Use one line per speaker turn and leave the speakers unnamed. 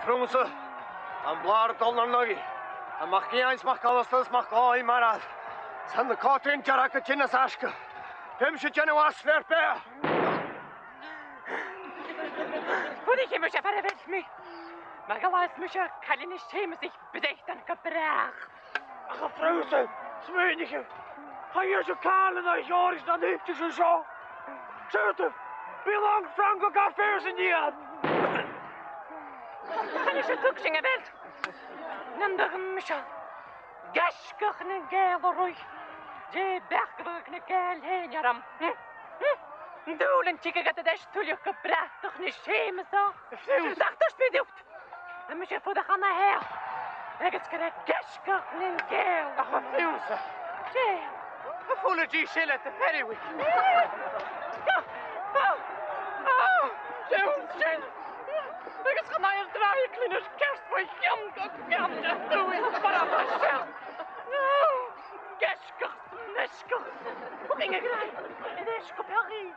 Frunse, an blaar dol naar nogi. En mag geen eens mag alles mag gooi maar al. Zijn de kotrin jarake chinnas aske. Pimsje jenne was verpe.
Voedig je me verre weg me. Maar gelaat me kalline scheme zich bedecht en gebracht.
Ach, Frunse, smeenige. Ga je zo kalen naar Joris dan heeft je zo. Zet wie lang Franco cafés in die aan?
Kan je zo toeksingen bent? Nandag Michel. Gashkach ne gele rooi. Je bergelijk ne gele heen jaram. Doelen tikken gaat de des tulje gebracht toch ne scheme zo. Dacht dat speelt. En Michel voor de gaan naar her. Ik het krijg gashkach ne gele.
Ach, wat Frunse.
Je.
We voelen die schille te ferry.
Zin. Ik ga naar je draaien, kleine kerst voor jam, dat doe ik voor mezelf. Gesker, nesker. Hoe ging ik rijden? En is kopje.